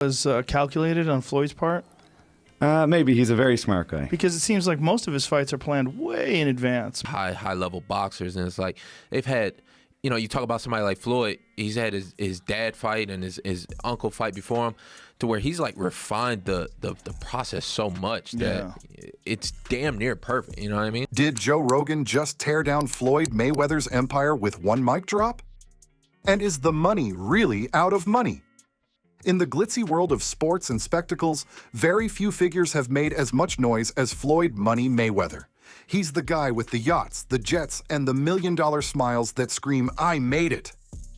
was calculated on Floyd's part? Maybe. He's a very smart guy. Because it seems like most of his fights are planned way in advance. High level boxers, and it's like they've had, you talk about somebody like Floyd, he's had his dad fight and his uncle fight before him, to where he's like refined the process so much that it's damn near perfect, you know what I mean? Did Joe Rogan just tear down Floyd Mayweather's empire with one mic drop? And is the money really out of money? In the glitzy world of sports and spectacles, very few figures have made as much noise as Floyd Money Mayweather. He's the guy with the yachts, the jets, and the million-dollar smiles that scream, "I made it."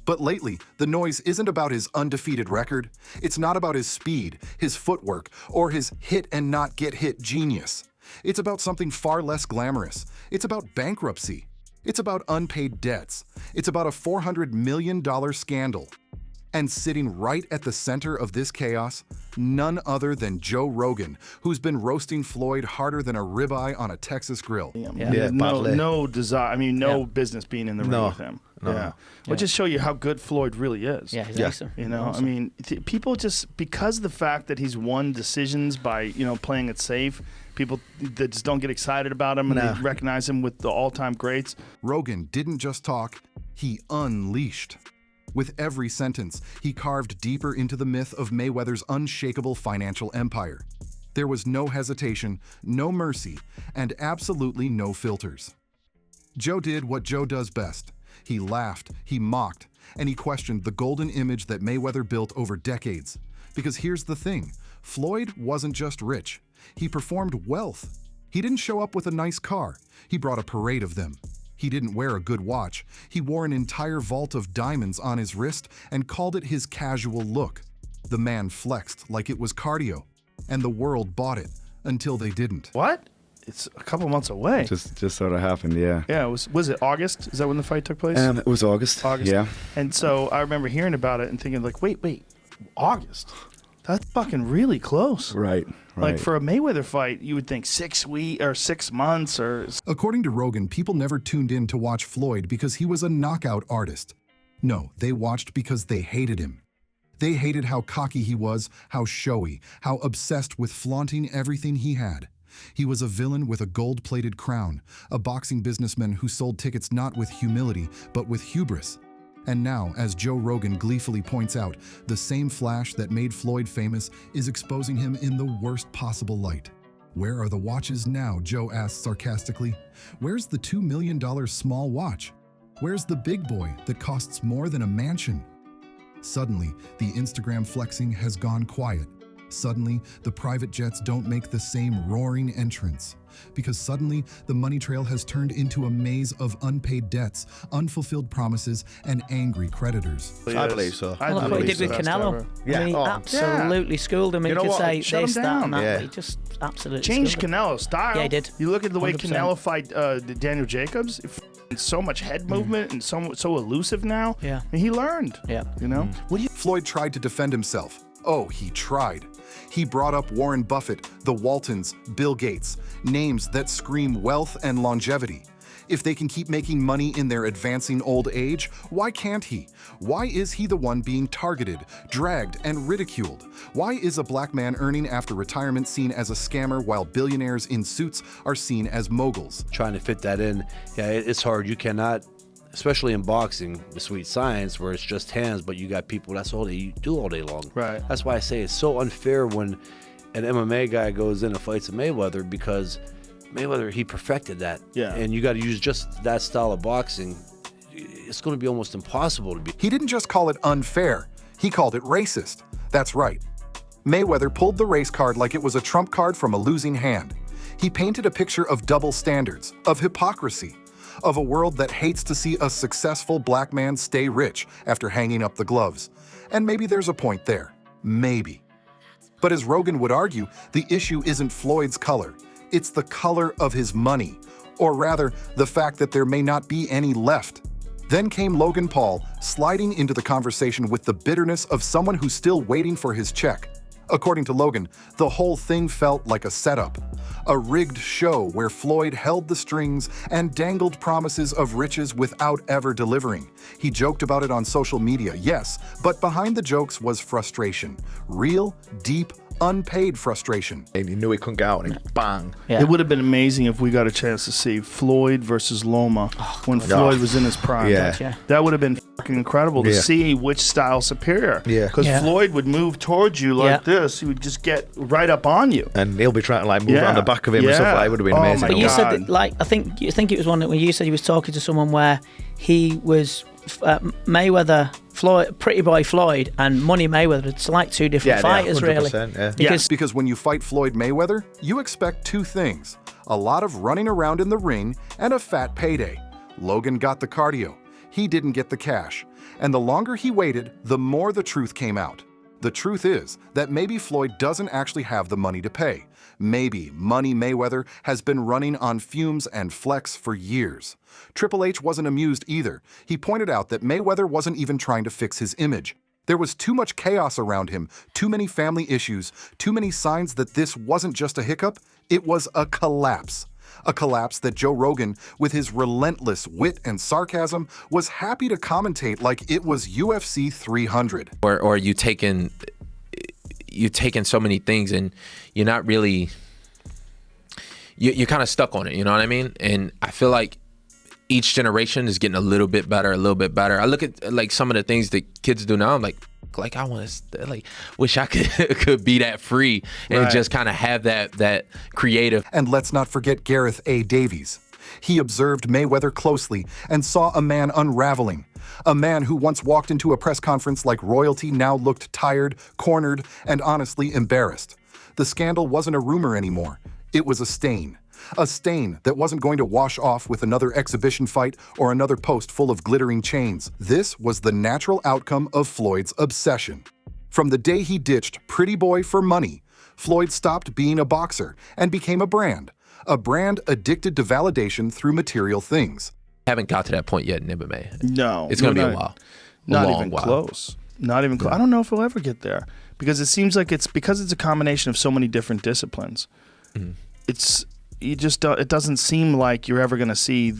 But lately, the noise isn't about his undefeated record. It's not about his speed, his footwork, or his hit-and-not-get-hit genius. It's about something far less glamorous. It's about bankruptcy. It's about unpaid debts. It's about a $400 million scandal. And sitting right at the center of this chaos, none other than Joe Rogan, who's been roasting Floyd harder than a ribeye on a Texas grill. No desire. I mean, no business being in the ring with him. Well, just show you how good Floyd really is. Yeah, he's awesome. I mean, people just, because of the fact that he's won decisions by, playing it safe, people that just don't get excited about him and they recognize him with the all-time greats. Rogan didn't just talk, he unleashed. With every sentence, he carved deeper into the myth of Mayweather's unshakable financial empire. There was no hesitation, no mercy, and absolutely no filters. Joe did what Joe does best. He laughed, he mocked, and he questioned the golden image that Mayweather built over decades. Because here's the thing, Floyd wasn't just rich. He performed wealth. He didn't show up with a nice car. He brought a parade of them. He didn't wear a good watch. He wore an entire vault of diamonds on his wrist and called it his casual look. The man flexed like it was cardio, and the world bought it until they didn't. What? It's a couple months away. Just sort of happened, yeah. Yeah, was it August? Is that when the fight took place? It was August. Yeah. And so I remember hearing about it and thinking like, wait, August? That's fucking really close. Right. Like for a Mayweather fight, you would think 6 weeks or 6 months or... According to Rogan, people never tuned in to watch Floyd because he was a knockout artist. No, they watched because they hated him. They hated how cocky he was, how showy, how obsessed with flaunting everything he had. He was a villain with a gold-plated crown, a boxing businessman who sold tickets not with humility, but with hubris. And now, as Joe Rogan gleefully points out, the same flash that made Floyd famous is exposing him in the worst possible light. Where are the watches now? Joe asks sarcastically. Where's the $2 million small watch? Where's the big boy that costs more than a mansion? Suddenly, the Instagram flexing has gone quiet. Suddenly, the private jets don't make the same roaring entrance. Because suddenly, the money trail has turned into a maze of unpaid debts, unfulfilled promises, and angry creditors. I believe so. Well, that's what he did with Canelo. Yeah. I mean, he absolutely schooled him. He could say this, that, and that. Yeah. He just absolutely changed schooled him. Canelo's style. Yeah, he did. You look at the way 100%. Canelo fight Daniel Jacobs. So much head movement and so elusive now. Yeah. And he learned. Yeah. Floyd tried to defend himself. Oh, he tried. He brought up Warren Buffett, the Waltons, Bill Gates, names that scream wealth and longevity. If they can keep making money in their advancing old age, why can't he? Why is he the one being targeted, dragged, and ridiculed? Why is a black man earning after retirement seen as a scammer while billionaires in suits are seen as moguls? Trying to fit that in, it's hard. You cannot, especially in boxing, the sweet science, where it's just hands, but you got people, that's all they do all day long. Right. That's why I say it's so unfair when an MMA guy goes in and fights a Mayweather, because Mayweather, he perfected that. Yeah. And you got to use just that style of boxing. It's going to be almost impossible to be. He didn't just call it unfair, he called it racist. That's right. Mayweather pulled the race card like it was a trump card from a losing hand. He painted a picture of double standards, of hypocrisy, of a world that hates to see a successful black man stay rich after hanging up the gloves. And maybe there's a point there. Maybe. But as Rogan would argue, the issue isn't Floyd's color. It's the color of his money, or rather, the fact that there may not be any left. Then came Logan Paul, sliding into the conversation with the bitterness of someone who's still waiting for his check. According to Logan, the whole thing felt like a setup. A rigged show where Floyd held the strings and dangled promises of riches without ever delivering. He joked about it on social media, yes, but behind the jokes was frustration. Real, deep, unpaid frustration. And he knew he couldn't get out, and bang. Yeah. It would have been amazing if we got a chance to see Floyd versus Loma when Floyd was in his prime. Yeah. That would have been fucking incredible to see which style's superior. Yeah. Because Floyd would move towards you like this. He would just get right up on you. And he'll be trying to like move on the back of him and stuff like that. It would have been amazing. But you said that, like, I think it was one that when you said he was talking to someone where he was Mayweather, Floyd, Pretty Boy Floyd, and Money Mayweather. It's like two different fighters, really. Because when you fight Floyd Mayweather, you expect two things: a lot of running around in the ring and a fat payday. Logan got the cardio. He didn't get the cash. And the longer he waited, the more the truth came out. The truth is that maybe Floyd doesn't actually have the money to pay. Maybe Money Mayweather has been running on fumes and flex for years. Triple H wasn't amused either. He pointed out that Mayweather wasn't even trying to fix his image. There was too much chaos around him, too many family issues, too many signs that this wasn't just a hiccup, it was a collapse. A collapse that Joe Rogan, with his relentless wit and sarcasm, was happy to commentate like it was UFC 300. Or you taking so many things and you're not really, you're kind of stuck on it, you know what I mean? And I feel like each generation is getting a little bit better. I look at like some of the things that kids do now, I'm like I want to, like, wish I could be that free and just kind of have that creative. And let's not forget Gareth A. Davies. He observed Mayweather closely and saw a man unraveling. A man who once walked into a press conference like royalty now looked tired, cornered, and honestly embarrassed. The scandal wasn't a rumor anymore. It was a stain. A stain that wasn't going to wash off with another exhibition fight or another post full of glittering chains. This was the natural outcome of Floyd's obsession. From the day he ditched Pretty Boy for money, Floyd stopped being a boxer and became a brand addicted to validation through material things. Haven't got to that point yet in MMA. No. It's going to be a while. Not even close. Not even close. I don't know if we'll ever get there because it seems like it's a combination of so many different disciplines. It doesn't seem like you're ever going to see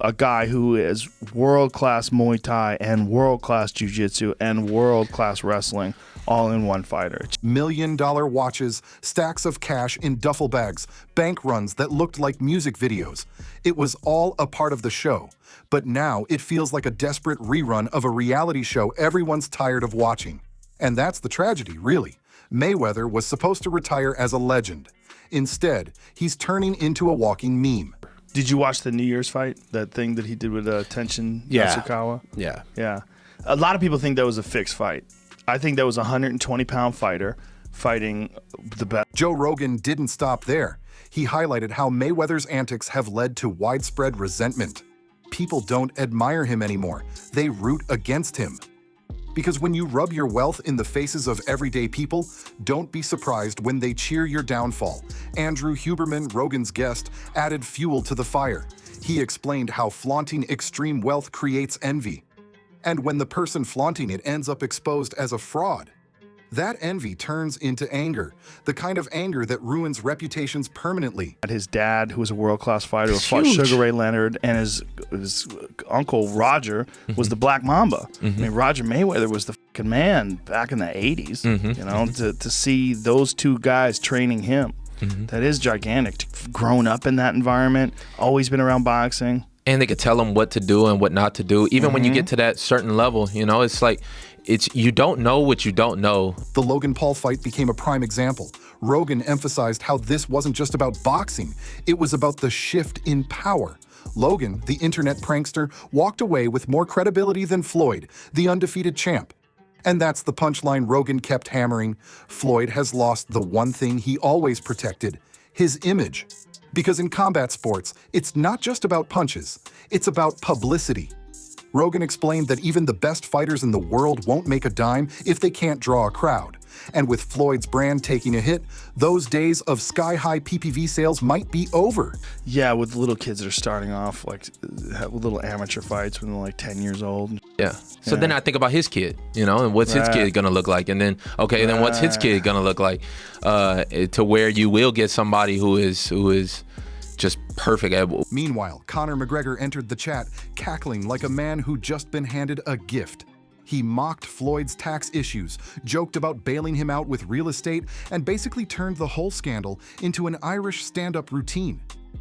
a guy who is world-class Muay Thai and world-class Jiu-Jitsu and world-class wrestling all in one fighter. $1 million watches, stacks of cash in duffel bags, bank runs that looked like music videos. It was all a part of the show. But now it feels like a desperate rerun of a reality show everyone's tired of watching. And that's the tragedy, really. Mayweather was supposed to retire as a legend. Instead, he's turning into a walking meme. Did you watch the New Year's fight? That thing that he did with Tenshin Nasukawa? Yeah. Yeah. A lot of people think that was a fixed fight. I think that was a 120-pound fighter fighting the best. Joe Rogan didn't stop there. He highlighted how Mayweather's antics have led to widespread resentment. People don't admire him anymore. They root against him. Because when you rub your wealth in the faces of everyday people, don't be surprised when they cheer your downfall. Andrew Huberman, Rogan's guest, added fuel to the fire. He explained how flaunting extreme wealth creates envy. And when the person flaunting it ends up exposed as a fraud, that envy turns into anger, the kind of anger that ruins reputations permanently. His dad, who was a world-class fighter, who fought Sugar Ray Leonard, and his uncle Roger was the Black Mamba. I mean, Roger Mayweather was the fucking man back in the 80s. You know, to see those two guys training him, that is gigantic. Grown up in that environment, always been around boxing. And they could tell him what to do and what not to do. Even when you get to that certain level, you know, it's like, you don't know what you don't know. The Logan Paul fight became a prime example. Rogan emphasized how this wasn't just about boxing, it was about the shift in power. Logan, the internet prankster, walked away with more credibility than Floyd, the undefeated champ. And that's the punchline Rogan kept hammering. Floyd has lost the one thing he always protected, his image. Because in combat sports, it's not just about punches, it's about publicity. Rogan explained that even the best fighters in the world won't make a dime if they can't draw a crowd. And with Floyd's brand taking a hit, those days of sky-high PPV sales might be over. Yeah, with little kids that are starting off, like, have little amateur fights when they're like 10 years old. Yeah. So then I think about his kid, you know, and what's his kid gonna look like, and then then what's his kid gonna look like, to where you will get somebody who is just perfect at. Meanwhile, Conor McGregor entered the chat cackling like a man who'd just been handed a gift. He mocked Floyd's tax issues, joked about bailing him out with real estate, and basically turned the whole scandal into an Irish stand-up routine.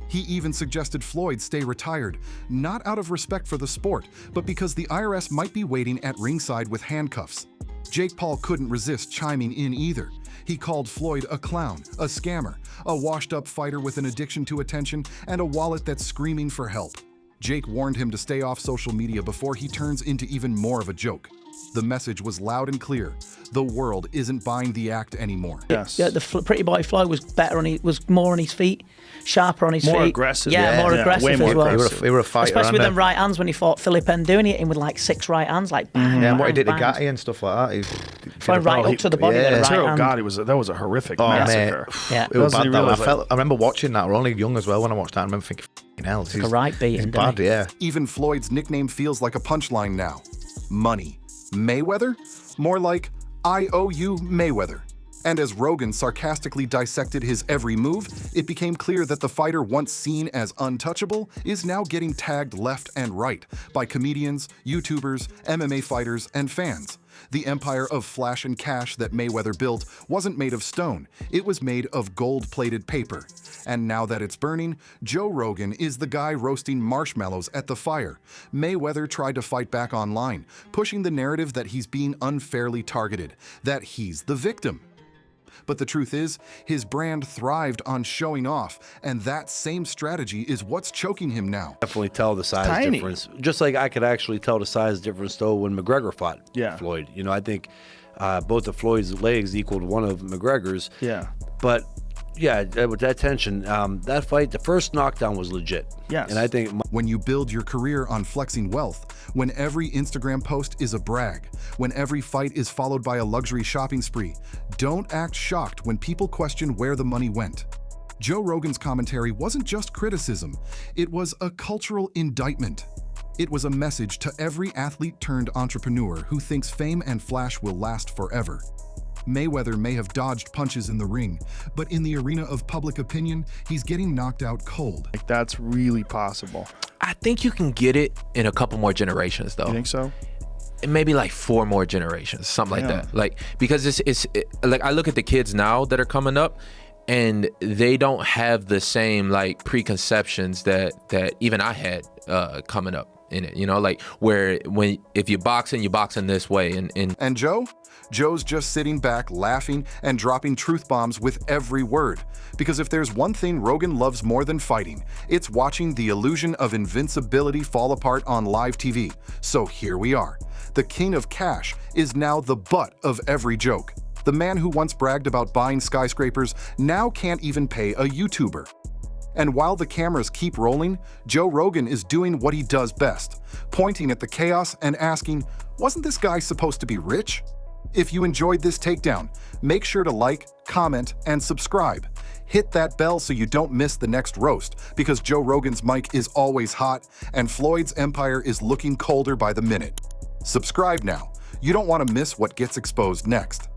He even suggested Floyd stay retired, not out of respect for the sport, but because the IRS might be waiting at ringside with handcuffs. Jake Paul couldn't resist chiming in either. He called Floyd a clown, a scammer, a washed-up fighter with an addiction to attention, and a wallet that's screaming for help. Jake warned him to stay off social media before he turns into even more of a joke. The message was loud and clear. The world isn't buying the act anymore. Yes. Yeah, the pretty boy Floyd was better was more on his feet, sharper on his feet. More aggressive. Yeah, more aggressive way more as well. aggressive. He were a fighter. Especially with them right hands when he fought Philip Ndune, he hit him with like 6 right hands, like bang, Yeah, and what he bang, did to bang. Gatti and stuff like that. He Going right up to the body with a right Terrell hand. Gotti that was a horrific Oh, massacre. Yeah. It was Doesn't bad, he that one. realize, I remember watching that. We were only young as well when I watched that. I remember thinking, "Fucking hell, Like a right beating, he's didn't bad." he? Yeah. Even Floyd's nickname feels like a punchline now. Money. Mayweather? More like, I owe you Mayweather. And as Rogan sarcastically dissected his every move, it became clear that the fighter once seen as untouchable is now getting tagged left and right by comedians, YouTubers, MMA fighters, and fans. The empire of flash and cash that Mayweather built wasn't made of stone, it was made of gold-plated paper. And now that it's burning, Joe Rogan is the guy roasting marshmallows at the fire. Mayweather tried to fight back online, pushing the narrative that he's being unfairly targeted, that he's the victim. But the truth is, his brand thrived on showing off, and that same strategy is what's choking him now. Definitely tell the size Tiny. difference. Just like I could actually tell the size difference though when McGregor fought Floyd. You know, I think both of Floyd's legs equaled one of McGregor's. Yeah. But yeah, with that tension, that fight, the first knockdown was legit. Yes. And I think When you build your career on flexing wealth, when every Instagram post is a brag, when every fight is followed by a luxury shopping spree, don't act shocked when people question where the money went. Joe Rogan's commentary wasn't just criticism, it was a cultural indictment. It was a message to every athlete turned entrepreneur who thinks fame and flash will last forever. Mayweather may have dodged punches in the ring, but in the arena of public opinion, he's getting knocked out cold. Like, that's really possible. I think you can get it in a couple more generations, though. You think so? Maybe like 4 more generations, something like Yeah. that. Like, because it's like I look at the kids now that are coming up, and they don't have the same like preconceptions that even I had coming up in it. You know, like where if you're boxing this way, And Joe? Joe's just sitting back, laughing and dropping truth bombs with every word. Because if there's one thing Rogan loves more than fighting, it's watching the illusion of invincibility fall apart on live TV. So here we are. The king of cash is now the butt of every joke. The man who once bragged about buying skyscrapers now can't even pay a YouTuber. And while the cameras keep rolling, Joe Rogan is doing what he does best, pointing at the chaos and asking, wasn't this guy supposed to be rich? If you enjoyed this takedown, make sure to like, comment, and subscribe. Hit that bell so you don't miss the next roast, because Joe Rogan's mic is always hot and Floyd's empire is looking colder by the minute. Subscribe now. You don't want to miss what gets exposed next.